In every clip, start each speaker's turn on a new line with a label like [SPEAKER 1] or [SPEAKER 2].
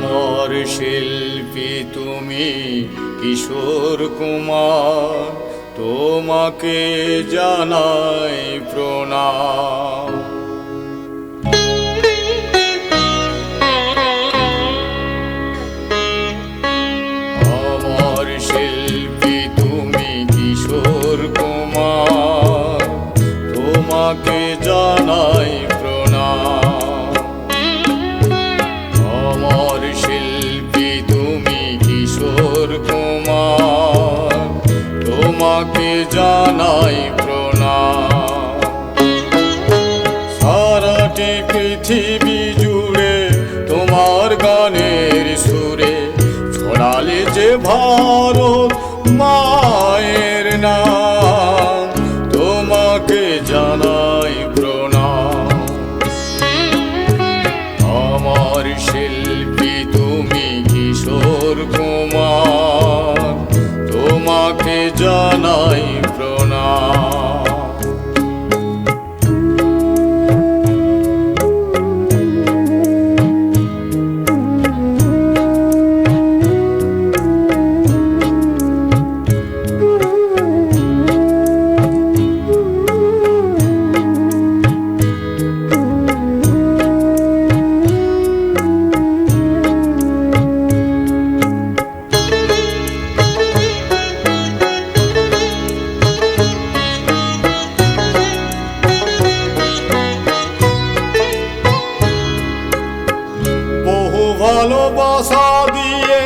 [SPEAKER 1] অমর শিল্পী তুমি কিশোর কুমার, তোমাকে জানাই প্রণাম। অমর শিল্পী তুমি কিশোর কুমার, তোমাকে জানাই প্রণাম। অমর শিল্পী তুমি কিশোর কুমার, তোমাকে জানাই প্রণাম। সারাটি পৃথিবী জুড়ে তোমার গানের সুরে ছড়ালে যে ভারত মায়ের নাম, তোমাকে জানাই প্রণাম। অমর শিল্পী তুমি কিশোর কুমার, তোমাকে জানাই প্রণাম। ভালোবাসা দিয়ে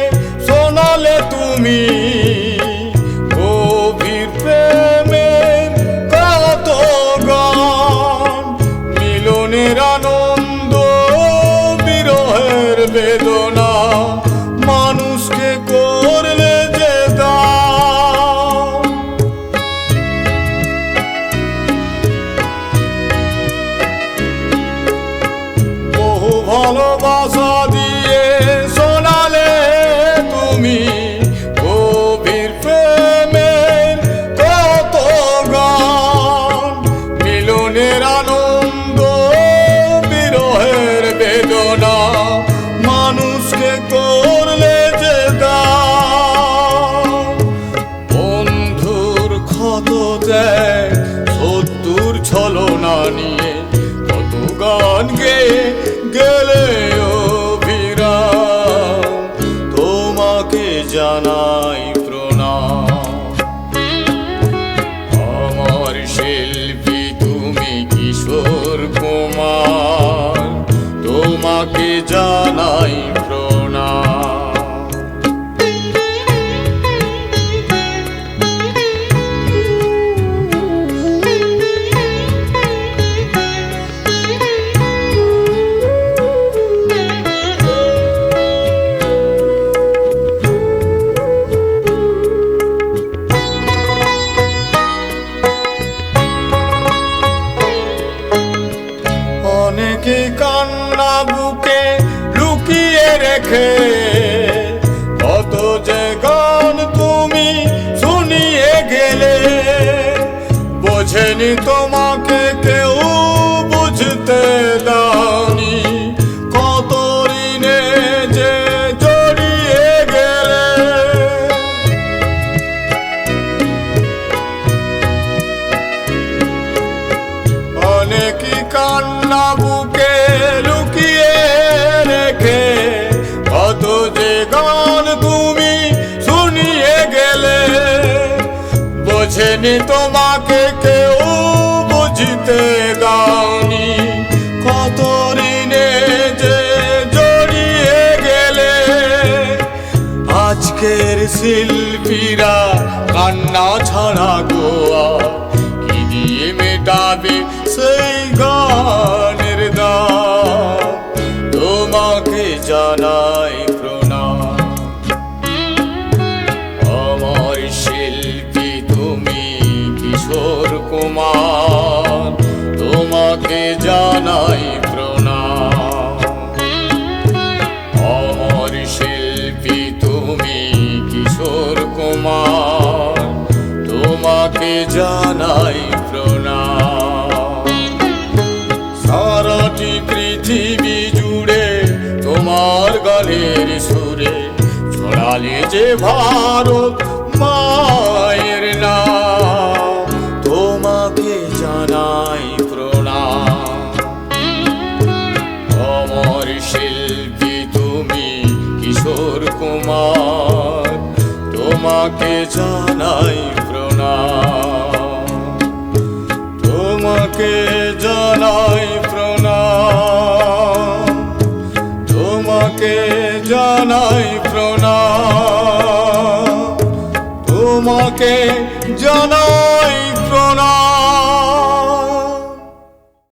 [SPEAKER 1] শোনালে তুমি গভীর প্রেমের কত গান, মিলনের আনন্দ বিরহের বেদনা মানুষকে করলে যে দান। বহু ভালোবাসা দিয়ে শোনালে তুমি গভীর প্রেমের কত গান, মিলনের আনন্দ বিরহের বেদনা মানুষকে করলে যে দান। বন্ধুর ক্ষত দেয় শত্রুর ছলনা নিয়ে কত গান গেয়ে গেলে অভিরাম, তোমাকে জানাই প্রণাম। অমর শিল্পী তুমি কিশোর কুমার, তোমাকে জানাই প্রণাম। অনেকে কান্না বুকে লুকিয়ে রেখে কত যে গান তুমি শুনিয়ে গেলে, বোঝেনি তোমাকে কেউ বুঝতে দাওনি, কত ঋণে যে জড়িয়ে গেলে। অনেকে কান্না বুকে লুকিয়ে রেখে কত যে গান তুমি শুনিয়ে গেলে, বোঝেনি তোমাকে কেউ বুঝতে দাওনি, কত ঋণে যে জড়িয়ে গেলে। আজকের শিল্পীরা কান্না ছাড়া গোয়া কি দিয়ে মেটাবে সেই গানের দাম, তোমাকে জানাই প্রণাম। অমর শিল্পী তুমি কিশোর কুমার, তোমাকে জানাই প্রণাম। অমর শিল্পী তুমি কিশোর কুমার, তোমাকে জানাই প্রণাম। সারাটি পৃথিবী জুড়ে তোমার গানের যে ভারত মায়ের নাম, তোমাকে জানাই প্রণাম। অমর শিল্পী তুমি কিশোর কুমার, তোমাকে জানাই প্রণাম, তোমাকে জানাই প্রণাম, তোমাকে জানাই প্রণাম, তোমাকে জানাই